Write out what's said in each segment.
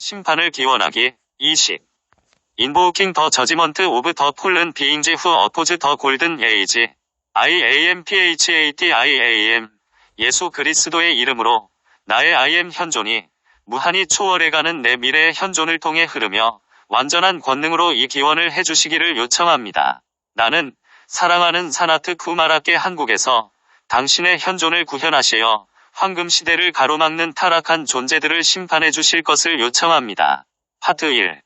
심판을 기원하기. 20. 인보우킹 더 저지먼트 오브 더 폴른 비잉즈 후 어포즈 더 골든 에이지. IAMPHATIAM. 예수 그리스도의 이름으로 나의 IM 현존이 무한히 초월해가는 내 미래의 현존을 통해 흐르며 완전한 권능으로 이 기원을 해주시기를 요청합니다. 나는 사랑하는 사나트 쿠마라께 한국에서 당신의 현존을 구현하시어 황금시대를 가로막는 타락한 존재들을 심판해 주실 것을 요청합니다. 파트 1.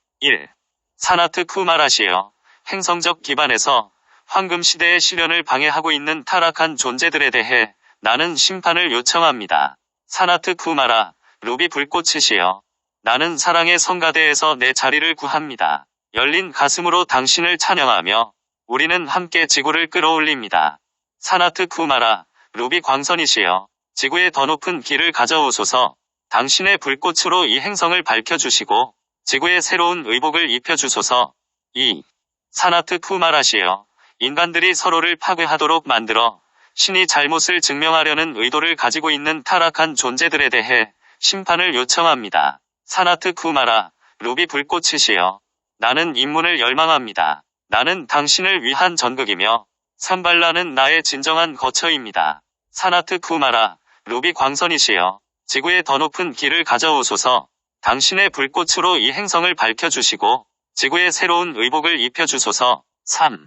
사나트 쿠마라시여, 행성적 기반에서 황금시대의 실현을 방해하고 있는 타락한 존재들에 대해 나는 심판을 요청합니다. 사나트 쿠마라, 루비 불꽃이시여, 나는 사랑의 성가대에서 내 자리를 구합니다. 열린 가슴으로 당신을 찬양하며 우리는 함께 지구를 끌어올립니다. 사나트 쿠마라, 루비 광선이시여, 지구의 더 높은 길을 가져오소서. 당신의 불꽃으로 이 행성을 밝혀주시고 지구에 새로운 의복을 입혀주소서. 2. 사나트 쿠마라시여, 인간들이 서로를 파괴하도록 만들어 신이 잘못을 증명하려는 의도를 가지고 있는 타락한 존재들에 대해 심판을 요청합니다. 사나트 쿠마라, 루비 불꽃이시여, 나는 인문을 열망합니다. 나는 당신을 위한 전극이며 산발라는 나의 진정한 거처입니다. 사나트 쿠마라, 루비 광선이시여, 지구의 더 높은 길을 가져오소서. 당신의 불꽃으로 이 행성을 밝혀주시고 지구에 새로운 의복을 입혀주소서. 3.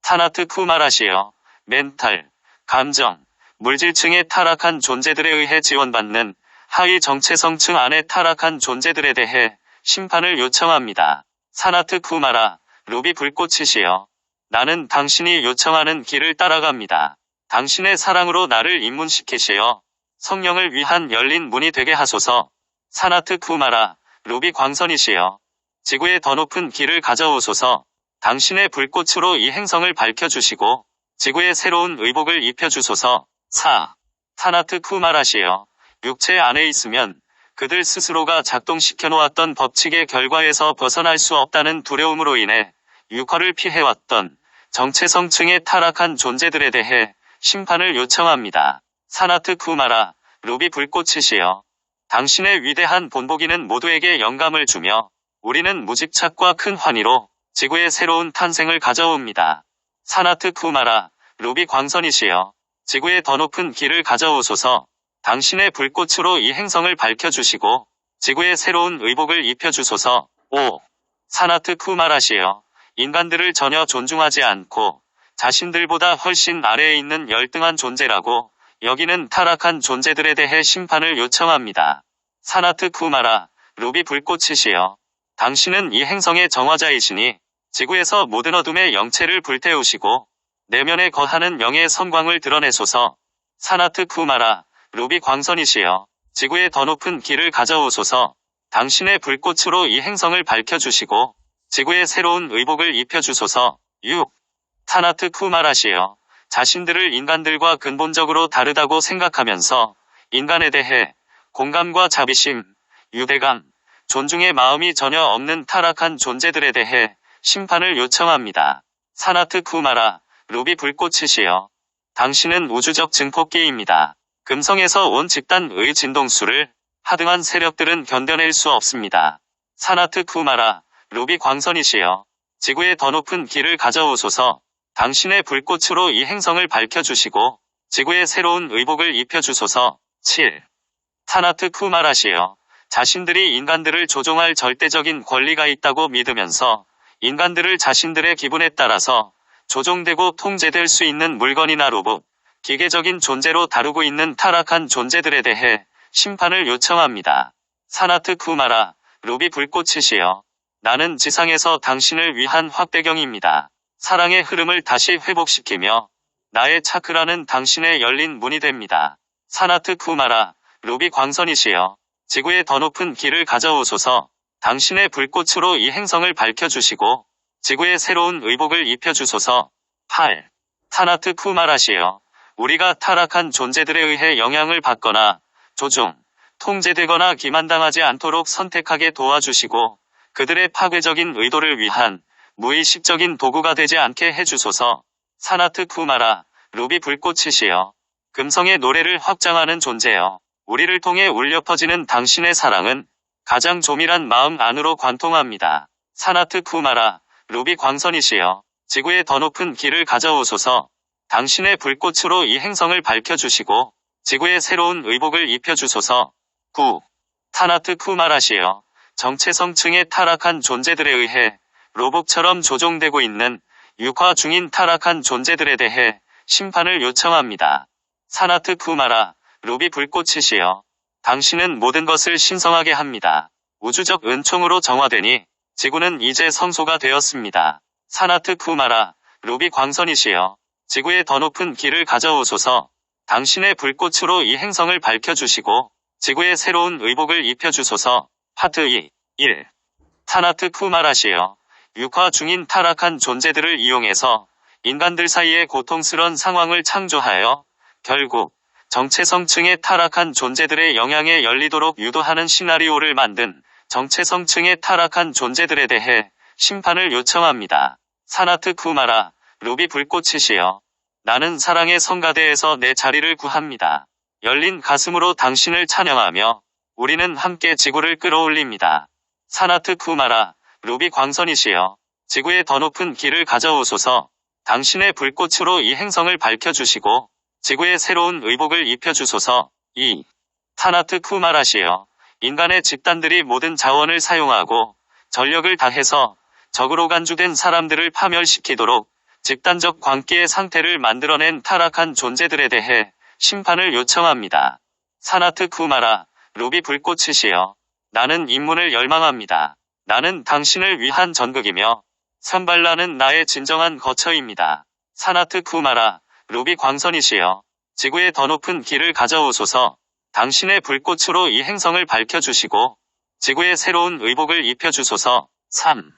사나트 쿠마라시여, 멘탈, 감정, 물질층의 타락한 존재들에 의해 지원받는 하위 정체성층 안의 타락한 존재들에 대해 심판을 요청합니다. 사나트 쿠마라, 루비 불꽃이시여, 나는 당신이 요청하는 길을 따라갑니다. 당신의 사랑으로 나를 입문시키시어 성령을 위한 열린 문이 되게 하소서. 사나트 쿠마라, 루비 광선이시여, 지구의 더 높은 길을 가져오소서. 당신의 불꽃으로 이 행성을 밝혀주시고 지구에 새로운 의복을 입혀주소서. 4. 사나트 쿠마라시여, 육체 안에 있으면 그들 스스로가 작동시켜놓았던 법칙의 결과에서 벗어날 수 없다는 두려움으로 인해 육화를 피해왔던 정체성층의 타락한 존재들에 대해 심판을 요청합니다. 사나트 쿠마라, 루비 불꽃이시여, 당신의 위대한 본보기는 모두에게 영감을 주며 우리는 무집착과 큰 환희로 지구의 새로운 탄생을 가져옵니다. 사나트 쿠마라, 루비 광선이시여, 지구의 더 높은 길을 가져오소서. 당신의 불꽃으로 이 행성을 밝혀주시고 지구에 새로운 의복을 입혀주소서. 5. 사나트 쿠마라시여, 인간들을 전혀 존중하지 않고 자신들보다 훨씬 아래에 있는 열등한 존재라고 여기는 타락한 존재들에 대해 심판을 요청합니다. 사나트 쿠마라, 루비 불꽃이시여, 당신은 이 행성의 정화자이시니 지구에서 모든 어둠의 영체를 불태우시고 내면에 거하는 영의 선광을 드러내소서. 사나트 쿠마라, 루비 광선이시여, 지구의 더 높은 길을 가져오소서. 당신의 불꽃으로 이 행성을 밝혀주시고 지구에 새로운 의복을 입혀주소서. 6. 사나트 쿠마라시여, 자신들을 인간들과 근본적으로 다르다고 생각하면서 인간에 대해 공감과 자비심, 유대감, 존중의 마음이 전혀 없는 타락한 존재들에 대해 심판을 요청합니다. 사나트 쿠마라, 루비 불꽃이시여, 당신은 우주적 증폭기입니다. 금성에서 온 집단의 진동수를 하등한 세력들은 견뎌낼 수 없습니다. 사나트 쿠마라, 루비 광선이시여, 지구의 더 높은 길을 가져오소서. 당신의 불꽃으로 이 행성을 밝혀주시고 지구에 새로운 의복을 입혀주소서. 7. 사나트 쿠마라시여, 자신들이 인간들을 조종할 절대적인 권리가 있다고 믿으면서 인간들을 자신들의 기분에 따라서 조종되고 통제될 수 있는 물건이나 로봇, 기계적인 존재로 다루고 있는 타락한 존재들에 대해 심판을 요청합니다. 사나트 쿠마라, 루비 불꽃이시여, 나는 지상에서 당신을 위한 확배경입니다. 사랑의 흐름을 다시 회복시키며 나의 차크라는 당신의 열린 문이 됩니다. 사나트 쿠마라, 루비 광선이시여, 지구의 더 높은 길을 가져오소서. 당신의 불꽃으로 이 행성을 밝혀주시고 지구에 새로운 의복을 입혀주소서. 8. 사나트 쿠마라시여, 우리가 타락한 존재들에 의해 영향을 받거나 조종, 통제되거나 기만당하지 않도록 선택하게 도와주시고 그들의 파괴적인 의도를 위한 무의식적인 도구가 되지 않게 해주소서. 사나트 쿠마라, 루비 불꽃이시여, 금성의 노래를 확장하는 존재여, 우리를 통해 울려 퍼지는 당신의 사랑은 가장 조밀한 마음 안으로 관통합니다. 사나트 쿠마라, 루비 광선이시여, 지구의 더 높은 길을 가져오소서. 당신의 불꽃으로 이 행성을 밝혀주시고 지구에 새로운 의복을 입혀주소서. 9. 사나트 쿠마라시여, 정체성층의 타락한 존재들에 의해 로봇처럼 조종되고 있는 육화 중인 타락한 존재들에 대해 심판을 요청합니다. 사나트 쿠마라, 루비 불꽃이시여, 당신은 모든 것을 신성하게 합니다. 우주적 은총으로 정화되니 지구는 이제 성소가 되었습니다. 사나트 쿠마라, 루비 광선이시여, 지구의 더 높은 길을 가져오소서. 당신의 불꽃으로 이 행성을 밝혀주시고 지구에 새로운 의복을 입혀주소서. 파트 2. 1. 사나트 쿠마라시여, 육화 중인 타락한 존재들을 이용해서 인간들 사이의 고통스런 상황을 창조하여 결국 정체성층의 타락한 존재들의 영향에 열리도록 유도하는 시나리오를 만든 정체성층의 타락한 존재들에 대해 심판을 요청합니다. 사나트 쿠마라, 루비 불꽃이시여, 나는 사랑의 성가대에서 내 자리를 구합니다. 열린 가슴으로 당신을 찬양하며 우리는 함께 지구를 끌어올립니다. 사나트 쿠마라, 루비 광선이시여, 지구의 더 높은 길을 가져오소서. 당신의 불꽃으로 이 행성을 밝혀주시고 지구에 새로운 의복을 입혀주소서. 2. 사나트 쿠마라시여, 인간의 집단들이 모든 자원을 사용하고 전력을 다해서 적으로 간주된 사람들을 파멸시키도록 집단적 광기의 상태를 만들어낸 타락한 존재들에 대해 심판을 요청합니다. 사나트 쿠마라, 루비 불꽃이시여, 나는 인문을 열망합니다. 나는 당신을 위한 전극이며 산발라는 나의 진정한 거처입니다. 사나트 쿠마라, 루비 광선이시여, 지구의 더 높은 길을 가져오소서. 당신의 불꽃으로 이 행성을 밝혀주시고 지구에 새로운 의복을 입혀주소서. 3.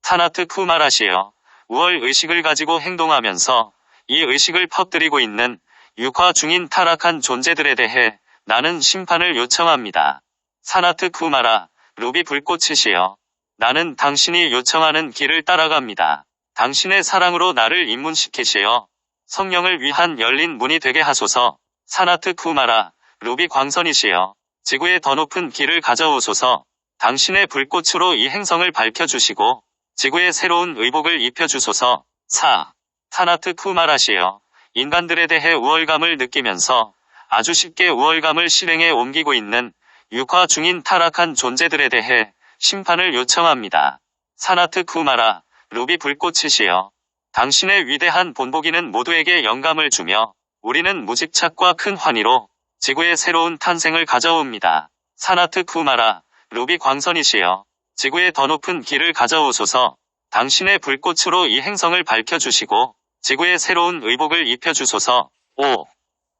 사나트 쿠마라시여, 우월 의식을 가지고 행동하면서 이 의식을 퍼뜨리고 있는 육화 중인 타락한 존재들에 대해 나는 심판을 요청합니다. 사나트 쿠마라, 루비 불꽃이시여, 나는 당신이 요청하는 길을 따라갑니다. 당신의 사랑으로 나를 입문시키시어 성령을 위한 열린 문이 되게 하소서. 사나트 쿠마라, 루비 광선이시여, 지구의 더 높은 길을 가져오소서. 당신의 불꽃으로 이 행성을 밝혀주시고 지구에 새로운 의복을 입혀주소서. 4. 사나트 쿠마라시여, 인간들에 대해 우월감을 느끼면서 아주 쉽게 우월감을 실행에 옮기고 있는 육화 중인 타락한 존재들에 대해 심판을 요청합니다. 사나트 쿠마라, 루비 불꽃이시여, 당신의 위대한 본보기는 모두에게 영감을 주며 우리는 무집착과 큰 환희로 지구의 새로운 탄생을 가져옵니다. 사나트 쿠마라, 루비 광선이시여, 지구의 더 높은 길을 가져오소서. 당신의 불꽃으로 이 행성을 밝혀주시고 지구에 새로운 의복을 입혀주소서. 5.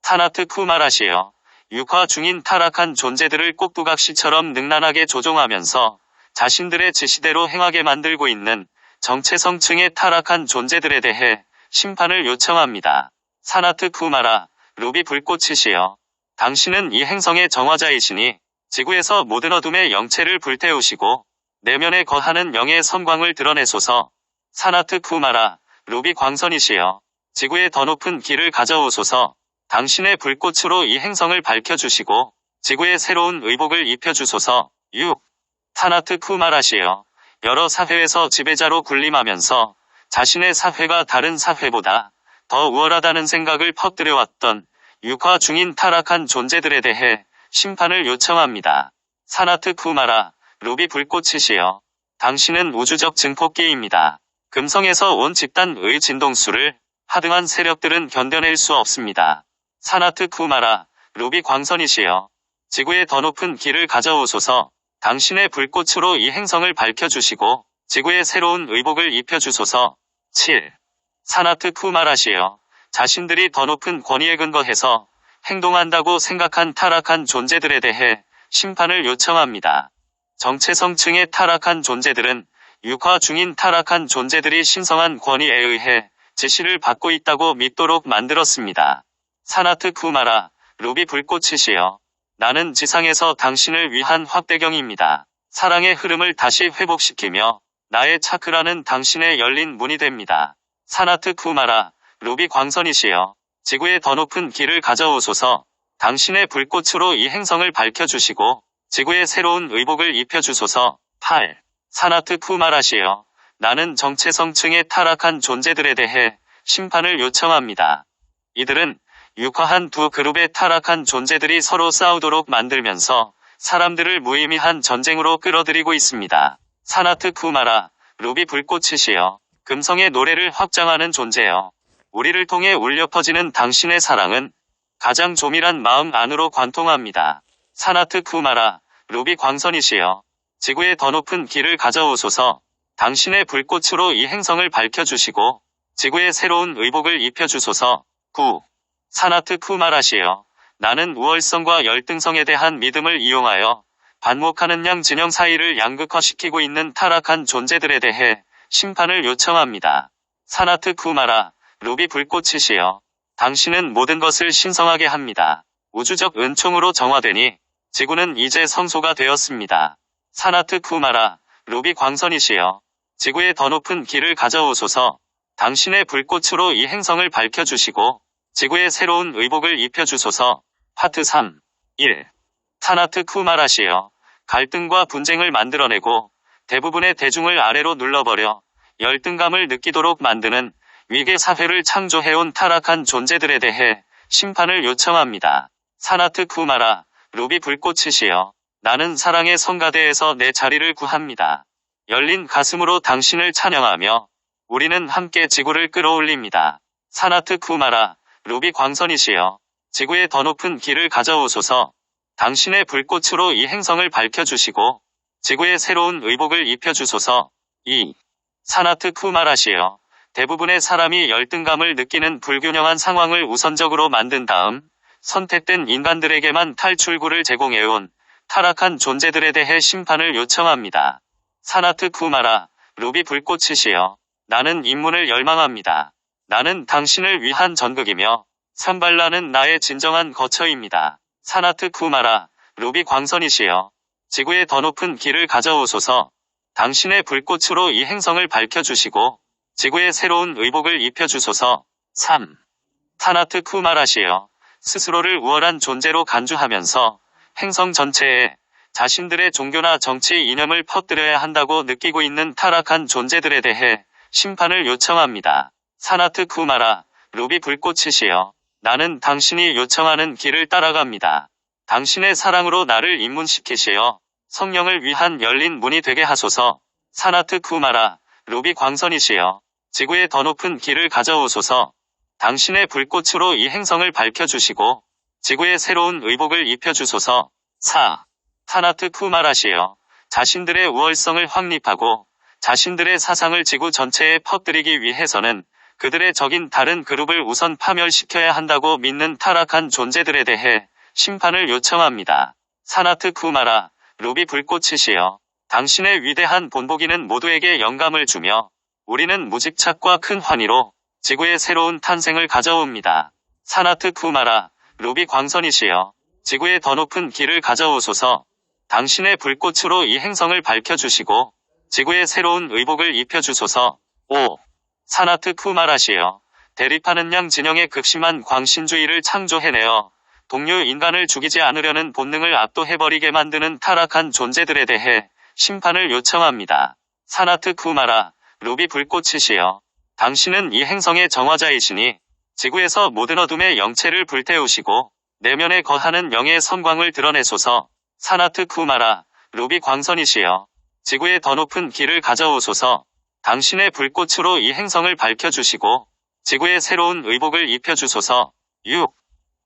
사나트 쿠마라시여, 육화 중인 타락한 존재들을 꼭두각시처럼 능란하게 조종하면서 자신들의 지시대로 행하게 만들고 있는 정체성층의 타락한 존재들에 대해 심판을 요청합니다. 사나트 쿠마라, 루비 불꽃이시여, 당신은 이 행성의 정화자이시니 지구에서 모든 어둠의 영체를 불태우시고 내면에 거하는 영의 선광을 드러내소서. 사나트 쿠마라, 루비 광선이시여, 지구의 더 높은 길을 가져오소서. 당신의 불꽃으로 이 행성을 밝혀주시고 지구에 새로운 의복을 입혀주소서. 6. 사나트 쿠마라시여, 여러 사회에서 지배자로 군림하면서 자신의 사회가 다른 사회보다 더 우월하다는 생각을 퍼뜨려왔던 육화 중인 타락한 존재들에 대해 심판을 요청합니다. 사나트 쿠마라, 루비 불꽃이시여, 당신은 우주적 증폭기입니다. 금성에서 온 집단의 진동수를 하등한 세력들은 견뎌낼 수 없습니다. 사나트 쿠마라, 루비 광선이시여, 지구의 더 높은 길을 가져오소서. 당신의 불꽃으로 이 행성을 밝혀주시고 지구에 새로운 의복을 입혀주소서. 7. 사나트 쿠마라시여, 자신들이 더 높은 권위에 근거해서 행동한다고 생각한 타락한 존재들에 대해 심판을 요청합니다. 정체성층의 타락한 존재들은 육화 중인 타락한 존재들이 신성한 권위에 의해 지시를 받고 있다고 믿도록 만들었습니다. 사나트 쿠마라, 루비 불꽃이시여, 나는 지상에서 당신을 위한 확대경입니다. 사랑의 흐름을 다시 회복시키며 나의 차크라는 당신의 열린 문이 됩니다. 사나트 쿠마라, 루비 광선이시여, 지구의 더 높은 길을 가져오소서. 당신의 불꽃으로 이 행성을 밝혀주시고 지구에 새로운 의복을 입혀주소서. 8. 사나트 쿠마라시여. 나는 정체성층의 타락한 존재들에 대해 심판을 요청합니다. 이들은 육화한 두 그룹의 타락한 존재들이 서로 싸우도록 만들면서 사람들을 무의미한 전쟁으로 끌어들이고 있습니다. 사나트 쿠마라, 루비 불꽃이시여. 금성의 노래를 확장하는 존재여. 우리를 통해 울려 퍼지는 당신의 사랑은 가장 조밀한 마음 안으로 관통합니다. 사나트 쿠마라, 루비 광선이시여. 지구의 더 높은 길을 가져오소서. 당신의 불꽃으로 이 행성을 밝혀주시고 지구에 새로운 의복을 입혀주소서. 9. 사나트 쿠마라시여. 나는 우월성과 열등성에 대한 믿음을 이용하여 반목하는 양 진영 사이를 양극화시키고 있는 타락한 존재들에 대해 심판을 요청합니다. 사나트 쿠마라, 루비 불꽃이시여. 당신은 모든 것을 신성하게 합니다. 우주적 은총으로 정화되니 지구는 이제 성소가 되었습니다. 사나트 쿠마라, 루비 광선이시여. 지구의 더 높은 길을 가져오소서. 당신의 불꽃으로 이 행성을 밝혀주시고 지구에 새로운 의복을 입혀주소서. 파트 3. 1. 사나트 쿠마라시여. 갈등과 분쟁을 만들어내고 대부분의 대중을 아래로 눌러버려 열등감을 느끼도록 만드는 위계 사회를 창조해온 타락한 존재들에 대해 심판을 요청합니다. 사나트 쿠마라, 루비 불꽃이시여. 나는 사랑의 성가대에서 내 자리를 구합니다. 열린 가슴으로 당신을 찬양하며 우리는 함께 지구를 끌어올립니다. 사나트 쿠마라, 루비 광선이시여. 지구의 더 높은 길을 가져오소서. 당신의 불꽃으로 이 행성을 밝혀주시고 지구에 새로운 의복을 입혀주소서. 2. 사나트 쿠마라시여. 대부분의 사람이 열등감을 느끼는 불균형한 상황을 우선적으로 만든 다음 선택된 인간들에게만 탈출구를 제공해온 타락한 존재들에 대해 심판을 요청합니다. 사나트 쿠마라, 루비 불꽃이시여. 나는 인문을 열망합니다. 나는 당신을 위한 전극이며 산발라는 나의 진정한 거처입니다. 사나트 쿠마라, 루비 광선이시여. 지구의 더 높은 길을 가져오소서. 당신의 불꽃으로 이 행성을 밝혀주시고 지구에 새로운 의복을 입혀주소서. 3. 사나트 쿠마라시여. 스스로를 우월한 존재로 간주하면서 행성 전체에 자신들의 종교나 정치 이념을 퍼뜨려야 한다고 느끼고 있는 타락한 존재들에 대해 심판을 요청합니다. 사나트 쿠마라, 루비 불꽃이시여. 나는 당신이 요청하는 길을 따라갑니다. 당신의 사랑으로 나를 입문시키시어 성령을 위한 열린 문이 되게 하소서. 사나트 쿠마라, 루비 광선이시여. 지구의 더 높은 길을 가져오소서. 당신의 불꽃으로 이 행성을 밝혀주시고 지구에 새로운 의복을 입혀주소서. 4. 사나트 쿠마라시여. 자신들의 우월성을 확립하고 자신들의 사상을 지구 전체에 퍼뜨리기 위해서는 그들의 적인 다른 그룹을 우선 파멸시켜야 한다고 믿는 타락한 존재들에 대해 심판을 요청합니다. 사나트 쿠마라, 루비 불꽃이시여. 당신의 위대한 본보기는 모두에게 영감을 주며 우리는 무집착과 큰 환희로 지구의 새로운 탄생을 가져옵니다. 사나트 쿠마라, 루비 광선이시여. 지구의 더 높은 길을 가져오소서. 당신의 불꽃으로 이 행성을 밝혀주시고 지구에 새로운 의복을 입혀주소서. 5. 사나트 쿠마라시여. 대립하는 양 진영의 극심한 광신주의를 창조해내어 동료 인간을 죽이지 않으려는 본능을 압도해버리게 만드는 타락한 존재들에 대해 심판을 요청합니다. 사나트 쿠마라, 루비 불꽃이시여. 당신은 이 행성의 정화자이시니 지구에서 모든 어둠의 영체를 불태우시고 내면에 거하는 영의 선광을 드러내소서. 사나트 쿠마라, 루비 광선이시여. 지구의 더 높은 길을 가져오소서. 당신의 불꽃으로 이 행성을 밝혀주시고 지구에 새로운 의복을 입혀주소서. 6.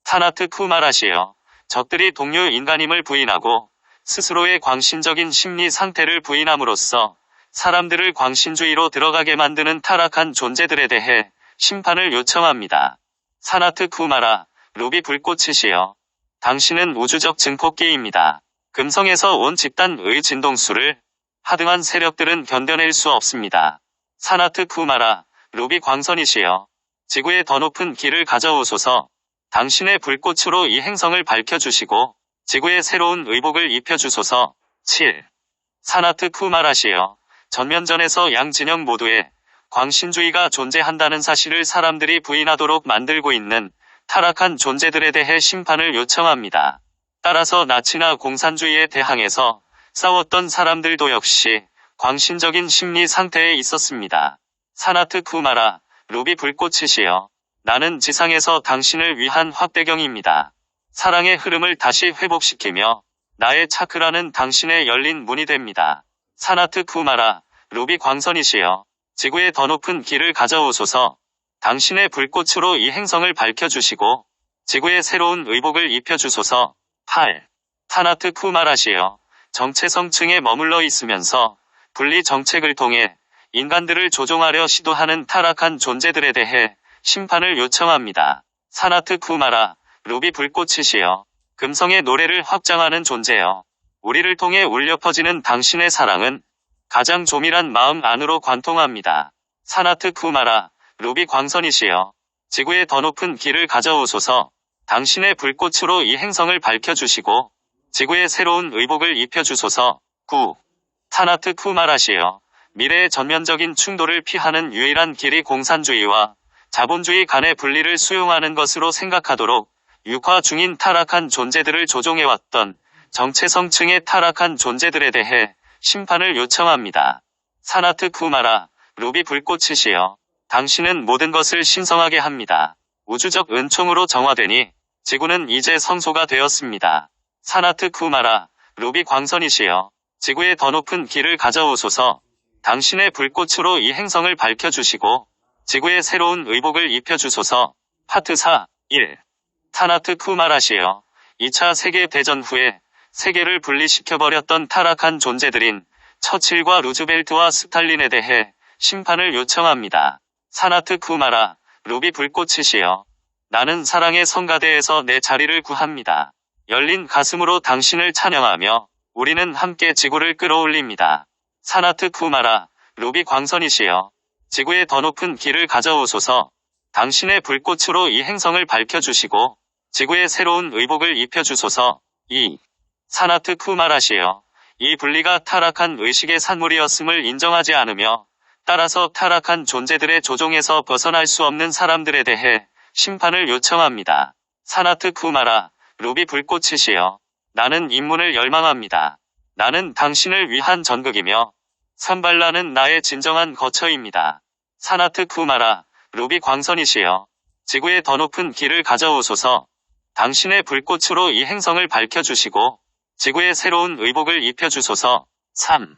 사나트 쿠마라시여. 적들이 동료 인간임을 부인하고 스스로의 광신적인 심리 상태를 부인함으로써 사람들을 광신주의로 들어가게 만드는 타락한 존재들에 대해 심판을 요청합니다. 사나트 쿠마라, 루비 불꽃이시여. 당신은 우주적 증폭기입니다. 금성에서 온 집단의 진동수를 하등한 세력들은 견뎌낼 수 없습니다. 사나트 쿠마라, 루비 광선이시여. 지구의 더 높은 길을 가져오소서. 당신의 불꽃으로 이 행성을 밝혀주시고 지구에 새로운 의복을 입혀주소서. 7. 사나트 쿠마라시여. 전면전에서 양 진영 모두에 광신주의가 존재한다는 사실을 사람들이 부인하도록 만들고 있는 타락한 존재들에 대해 심판을 요청합니다. 따라서 나치나 공산주의에 대항해서 싸웠던 사람들도 역시 광신적인 심리 상태에 있었습니다. 사나트 쿠마라, 루비 불꽃이시여. 나는 지상에서 당신을 위한 확대경입니다. 사랑의 흐름을 다시 회복시키며 나의 차크라는 당신의 열린 문이 됩니다. 사나트 쿠마라, 루비 광선이시여. 지구의 더 높은 길을 가져오소서. 당신의 불꽃으로 이 행성을 밝혀주시고 지구의 새로운 의복을 입혀주소서. 8. 사나트 쿠마라시여. 정체성층에 머물러 있으면서 분리 정책을 통해 인간들을 조종하려 시도하는 타락한 존재들에 대해 심판을 요청합니다. 사나트 쿠마라, 루비 불꽃이시여. 금성의 노래를 확장하는 존재여. 우리를 통해 울려 퍼지는 당신의 사랑은 가장 조밀한 마음 안으로 관통합니다. 사나트 쿠마라, 루비 광선이시여. 지구의 더 높은 길을 가져오소서. 당신의 불꽃으로 이 행성을 밝혀주시고 지구의 새로운 의복을 입혀주소서. 9. 사나트 쿠마라시여. 미래의 전면적인 충돌을 피하는 유일한 길이 공산주의와 자본주의 간의 분리를 수용하는 것으로 생각하도록 육화 중인 타락한 존재들을 조종해왔던 정체성층의 타락한 존재들에 대해 심판을 요청합니다. 사나트 쿠마라, 루비 불꽃이시여. 당신은 모든 것을 신성하게 합니다. 우주적 은총으로 정화되니 지구는 이제 성소가 되었습니다. 사나트 쿠마라, 루비 광선이시여. 지구의 더 높은 길을 가져오소서. 당신의 불꽃으로 이 행성을 밝혀주시고 지구의 새로운 의복을 입혀주소서. 파트 4. 1. 사나트 쿠마라시여. 2차 세계대전 후에 세계를 분리시켜버렸던 타락한 존재들인 처칠과 루즈벨트와 스탈린에 대해 심판을 요청합니다. 사나트 쿠마라, 루비 불꽃이시여. 나는 사랑의 성가대에서 내 자리를 구합니다. 열린 가슴으로 당신을 찬양하며 우리는 함께 지구를 끌어올립니다. 사나트 쿠마라, 루비 광선이시여. 지구의 더 높은 길을 가져오소서. 당신의 불꽃으로 이 행성을 밝혀주시고 지구의 새로운 의복을 입혀주소서. 2. 사나트 쿠마라시여. 이 분리가 타락한 의식의 산물이었음을 인정하지 않으며 따라서 타락한 존재들의 조종에서 벗어날 수 없는 사람들에 대해 심판을 요청합니다. 사나트 쿠마라, 루비 불꽃이시여. 나는 인문을 열망합니다. 나는 당신을 위한 전극이며 산발라는 나의 진정한 거처입니다. 사나트 쿠마라, 루비 광선이시여. 지구의 더 높은 길을 가져오소서. 당신의 불꽃으로 이 행성을 밝혀주시고 지구의 새로운 의복을 입혀주소서. 3.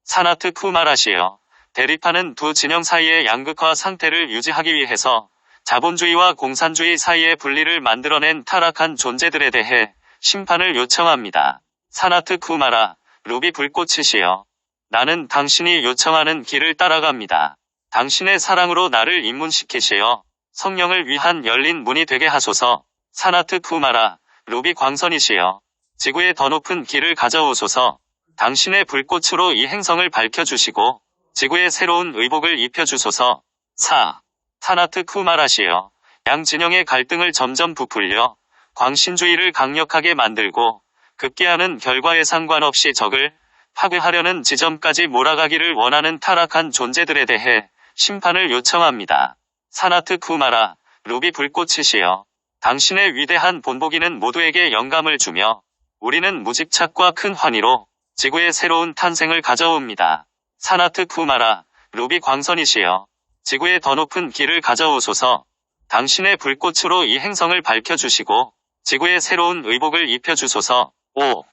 사나트 쿠마라시여. 대립하는 두 진영 사이의 양극화 상태를 유지하기 위해서 자본주의와 공산주의 사이의 분리를 만들어낸 타락한 존재들에 대해 심판을 요청합니다. 사나트 쿠마라, 루비 불꽃이시여. 나는 당신이 요청하는 길을 따라갑니다. 당신의 사랑으로 나를 입문시키시어 성령을 위한 열린 문이 되게 하소서. 사나트 쿠마라, 루비 광선이시여. 지구의 더 높은 길을 가져오소서. 당신의 불꽃으로 이 행성을 밝혀주시고 지구의 새로운 의복을 입혀주소서. 4. 사나트 쿠마라시여. 양 진영의 갈등을 점점 부풀려 광신주의를 강력하게 만들고 급기야는 결과에 상관없이 적을 파괴하려는 지점까지 몰아가기를 원하는 타락한 존재들에 대해 심판을 요청합니다. 사나트 쿠마라, 루비 불꽃이시여. 당신의 위대한 본보기는 모두에게 영감을 주며 우리는 무집착과 큰 환희로 지구의 새로운 탄생을 가져옵니다. 사나트 쿠마라, 루비 광선이시여. 지구의 더 높은 길을 가져오소서. 당신의 불꽃으로 이 행성을 밝혀주시고 지구의 새로운 의복을 입혀주소서. 5.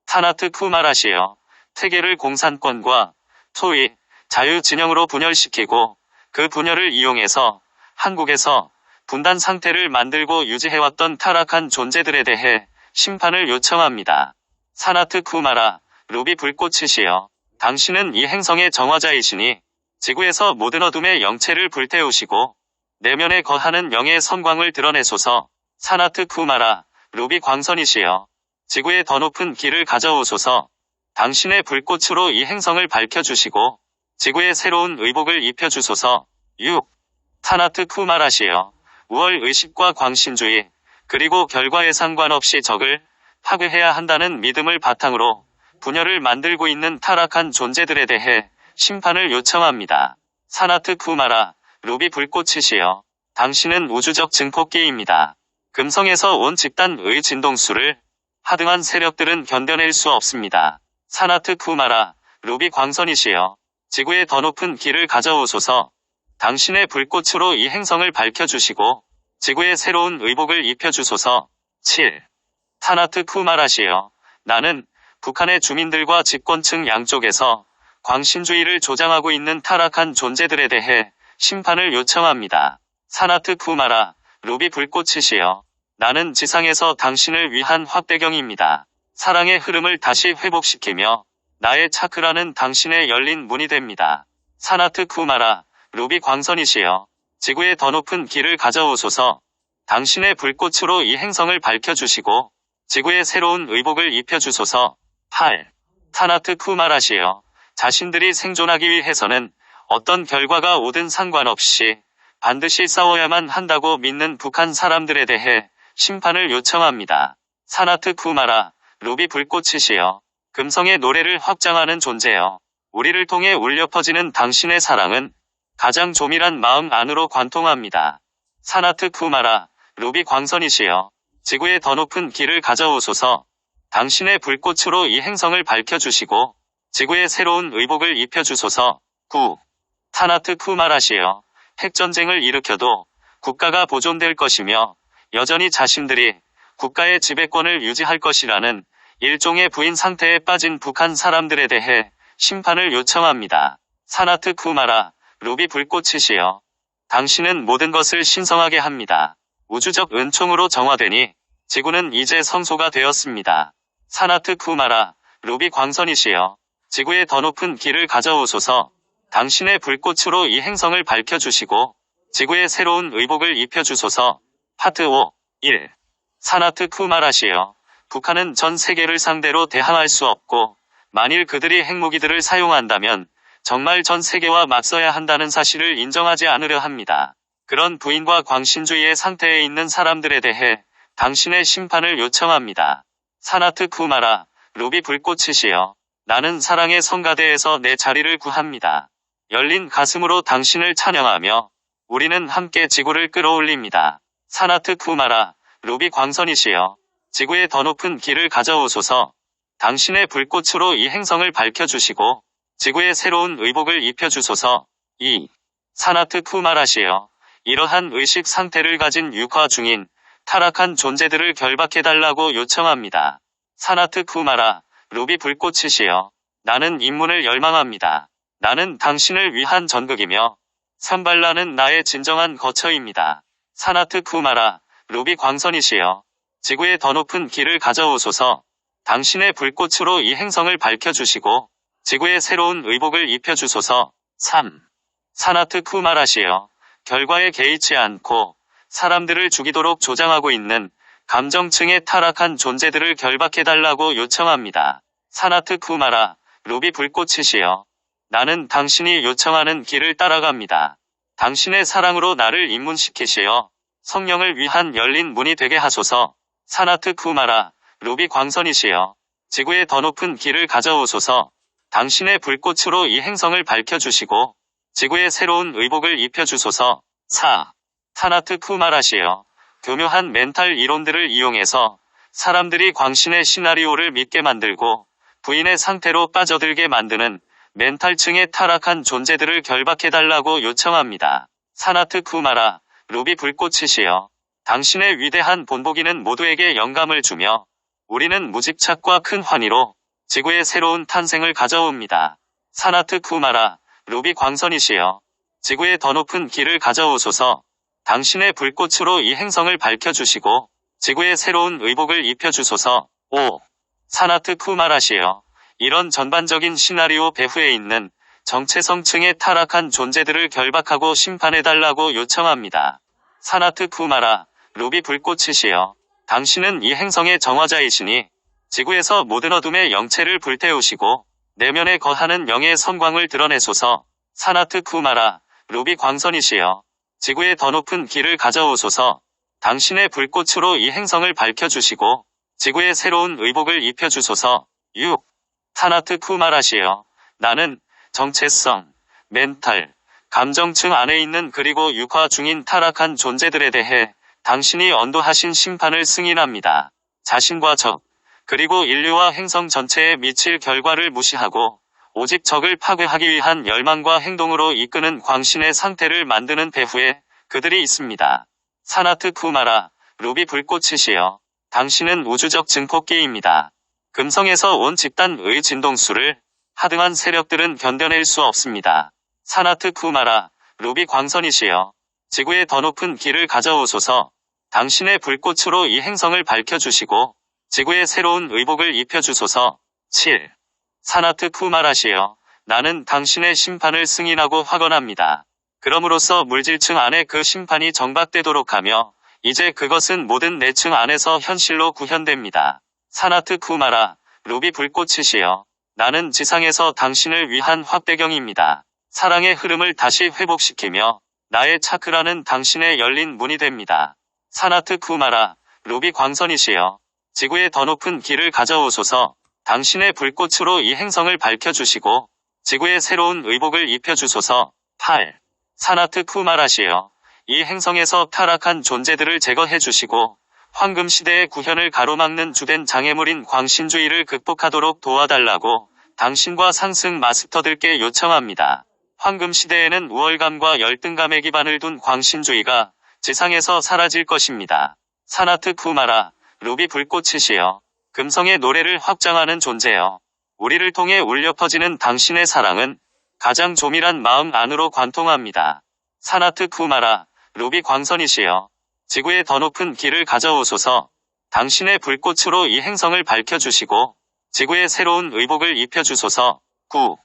사나트 쿠마라시여. 세계를 공산권과 소위 자유 진영으로 분열시키고 그 분열을 이용해서 한국에서 분단 상태를 만들고 유지해왔던 타락한 존재들에 대해 심판을 요청합니다. 사나트 쿠마라, 루비 불꽃이시여. 당신은 이 행성의 정화자이시니 지구에서 모든 어둠의 영체를 불태우시고 내면에 거하는 영의 선광을 드러내소서. 사나트 쿠마라, 루비 광선이시여. 지구의 더 높은 길을 가져오소서. 당신의 불꽃으로 이 행성을 밝혀주시고 지구의 새로운 의복을 입혀주소서. 6. 사나트 쿠마라시여. 우월 의식과 광신주의 그리고 결과에 상관없이 적을 파괴해야 한다는 믿음을 바탕으로 분열을 만들고 있는 타락한 존재들에 대해 심판을 요청합니다. 사나트 쿠마라, 루비 불꽃이시여. 당신은 우주적 증폭기입니다. 금성에서 온 집단의 진동수를 하등한 세력들은 견뎌낼 수 없습니다. 사나트 쿠마라, 루비 광선이시여, 지구의 더 높은 길을 가져오소서. 당신의 불꽃으로 이 행성을 밝혀주시고 지구에 새로운 의복을 입혀주소서. 7. 사나트 쿠마라시여, 나는 북한의 주민들과 집권층 양쪽에서 광신주의를 조장하고 있는 타락한 존재들에 대해 심판을 요청합니다. 사나트 쿠마라, 루비 불꽃이시여, 나는 지상에서 당신을 위한 확대경입니다. 사랑의 흐름을 다시 회복시키며 나의 차크라는 당신의 열린 문이 됩니다. 사나트 쿠마라, 루비 광선이시여, 지구의 더 높은 길을 가져오소서. 당신의 불꽃으로 이 행성을 밝혀주시고 지구에 새로운 의복을 입혀주소서. 8. 사나트 쿠마라시여, 자신들이 생존하기 위해서는 어떤 결과가 오든 상관없이 반드시 싸워야만 한다고 믿는 북한 사람들에 대해 심판을 요청합니다. 사나트 쿠마라, 루비 불꽃이시여, 금성의 노래를 확장하는 존재여, 우리를 통해 울려 퍼지는 당신의 사랑은 가장 조밀한 마음 안으로 관통합니다. 사나트 쿠마라, 루비 광선이시여, 지구의 더 높은 길을 가져오소서. 당신의 불꽃으로 이 행성을 밝혀주시고 지구에 새로운 의복을 입혀주소서. 9. 사나트 쿠마라시여, 핵전쟁을 일으켜도 국가가 보존될 것이며 여전히 자신들이 국가의 지배권을 유지할 것이라는 일종의 부인 상태에 빠진 북한 사람들에 대해 심판을 요청합니다. 사나트 쿠마라, 루비 불꽃이시여, 당신은 모든 것을 신성하게 합니다. 우주적 은총으로 정화되니 지구는 이제 성소가 되었습니다. 사나트 쿠마라, 루비 광선이시여, 지구의 더 높은 길을 가져오소서. 당신의 불꽃으로 이 행성을 밝혀주시고 지구에 새로운 의복을 입혀주소서. 파트 5. 1. 사나트 쿠마라시여, 북한은 전 세계를 상대로 대항할 수 없고 만일 그들이 핵무기들을 사용한다면 정말 전 세계와 맞서야 한다는 사실을 인정하지 않으려 합니다. 그런 부인과 광신주의의 상태에 있는 사람들에 대해 당신의 심판을 요청합니다. 사나트 쿠마라, 루비 불꽃이시여, 나는 사랑의 성가대에서 내 자리를 구합니다. 열린 가슴으로 당신을 찬양하며 우리는 함께 지구를 끌어올립니다. 사나트 쿠마라, 루비 광선이시여, 지구의 더 높은 길을 가져오소서. 당신의 불꽃으로 이 행성을 밝혀주시고 지구에 새로운 의복을 입혀주소서. 2. 사나트 쿠마라시여, 이러한 의식 상태를 가진 육화 중인 타락한 존재들을 결박해달라고 요청합니다. 사나트 쿠마라, 루비 불꽃이시여, 나는 인문을 열망합니다. 나는 당신을 위한 전극이며 산발라는 나의 진정한 거처입니다. 사나트 쿠마라, 루비 광선이시여, 지구의 더 높은 길을 가져오소서. 당신의 불꽃으로 이 행성을 밝혀주시고 지구에 새로운 의복을 입혀주소서. 3. 사나트 쿠마라시여, 결과에 개의치 않고 사람들을 죽이도록 조장하고 있는 감정층의 타락한 존재들을 결박해달라고 요청합니다. 사나트 쿠마라, 루비 불꽃이시여, 나는 당신이 요청하는 길을 따라갑니다. 당신의 사랑으로 나를 입문시키시어 성령을 위한 열린 문이 되게 하소서. 사나트 쿠마라, 루비 광선이시여, 지구의 더 높은 길을 가져오소서. 당신의 불꽃으로 이 행성을 밝혀주시고 지구에 새로운 의복을 입혀주소서. 4. 사나트 쿠마라시여, 교묘한 멘탈 이론들을 이용해서 사람들이 광신의 시나리오를 믿게 만들고 부인의 상태로 빠져들게 만드는 멘탈층의 타락한 존재들을 결박해달라고 요청합니다. 사나트 쿠마라, 루비 불꽃이시여, 당신의 위대한 본보기는 모두에게 영감을 주며 우리는 무집착과 큰 환희로 지구의 새로운 탄생을 가져옵니다. 사나트 쿠마라, 루비 광선이시여, 지구의 더 높은 길을 가져오소서. 당신의 불꽃으로 이 행성을 밝혀주시고 지구에 새로운 의복을 입혀주소서. 5. 사나트 쿠마라시여, 이런 전반적인 시나리오 배후에 있는 정체성층의 타락한 존재들을 결박하고 심판해달라고 요청합니다. 사나트 쿠마라, 루비 불꽃이시여, 당신은 이 행성의 정화자이시니 지구에서 모든 어둠의 영체를 불태우시고 내면에 거하는 영의 선광을 드러내소서. 사나트 쿠마라, 루비 광선이시여, 지구의 더 높은 길을 가져오소서. 당신의 불꽃으로 이 행성을 밝혀주시고 지구에 새로운 의복을 입혀주소서. 6. 사나트 쿠마라시여, 나는 정체성, 멘탈, 감정층 안에 있는 그리고 육화 중인 타락한 존재들에 대해 당신이 언도하신 심판을 승인합니다. 자신과 적, 그리고 인류와 행성 전체에 미칠 결과를 무시하고 오직 적을 파괴하기 위한 열망과 행동으로 이끄는 광신의 상태를 만드는 배후에 그들이 있습니다. 사나트 쿠마라, 루비 불꽃이시여. 당신은 우주적 증폭기입니다. 금성에서 온 집단의 진동수를 하등한 세력들은 견뎌낼 수 없습니다. 사나트 쿠마라, 루비 광선이시여. 지구의 더 높은 길을 가져오소서. 당신의 불꽃으로 이 행성을 밝혀주시고 지구에 새로운 의복을 입혀주소서. 7. 사나트 쿠마라시여. 나는 당신의 심판을 승인하고 확언합니다. 그럼으로써 물질층 안에 그 심판이 정박되도록 하며 이제 그것은 모든 내층 안에서 현실로 구현됩니다. 사나트 쿠마라, 루비 불꽃이시여. 나는 지상에서 당신을 위한 확대경입니다. 사랑의 흐름을 다시 회복시키며 나의 차크라는 당신의 열린 문이 됩니다. 사나트 쿠마라, 루비 광선이시여. 지구의 더 높은 길을 가져오소서. 당신의 불꽃으로 이 행성을 밝혀주시고 지구에 새로운 의복을 입혀주소서. 8. 사나트 쿠마라시여. 이 행성에서 타락한 존재들을 제거해주시고 황금시대의 구현을 가로막는 주된 장애물인 광신주의를 극복하도록 도와달라고 당신과 상승 마스터들께 요청합니다. 황금시대에는 우월감과 열등감에 기반을 둔 광신주의가 지상에서 사라질 것입니다. 사나트 쿠마라, 루비 불꽃이시여. 금성의 노래를 확장하는 존재여. 우리를 통해 울려 퍼지는 당신의 사랑은 가장 조밀한 마음 안으로 관통합니다. 사나트 쿠마라, 루비 광선이시여. 지구의 더 높은 길을 가져오소서. 당신의 불꽃으로 이 행성을 밝혀주시고 지구에 새로운 의복을 입혀주소서. 9.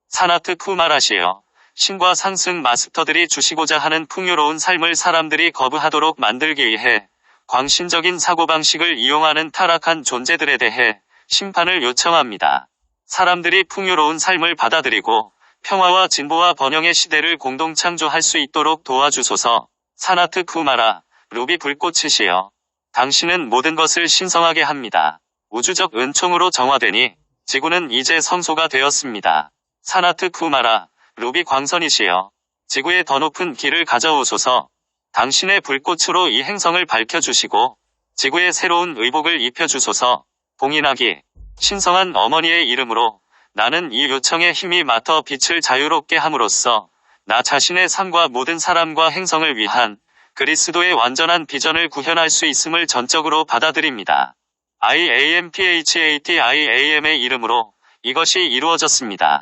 사나트 쿠마라시여. 신과 상승 마스터들이 주시고자 하는 풍요로운 삶을 사람들이 거부하도록 만들기 위해 광신적인 사고방식을 이용하는 타락한 존재들에 대해 심판을 요청합니다. 사람들이 풍요로운 삶을 받아들이고 평화와 진보와 번영의 시대를 공동 창조할 수 있도록 도와주소서. 사나트 쿠마라, 루비 불꽃이시여. 당신은 모든 것을 신성하게 합니다. 우주적 은총으로 정화되니 지구는 이제 성소가 되었습니다. 사나트 쿠마라, 루비 광선이시여. 지구의 더 높은 길을 가져오소서. 당신의 불꽃으로 이 행성을 밝혀주시고 지구에 새로운 의복을 입혀주소서. 봉인하기. 신성한 어머니의 이름으로 나는 이 요청에 힘이 맡아 빛을 자유롭게 함으로써 나 자신의 삶과 모든 사람과 행성을 위한 그리스도의 완전한 비전을 구현할 수 있음을 전적으로 받아들입니다. IAMPHATIAM의 이름으로 이것이 이루어졌습니다.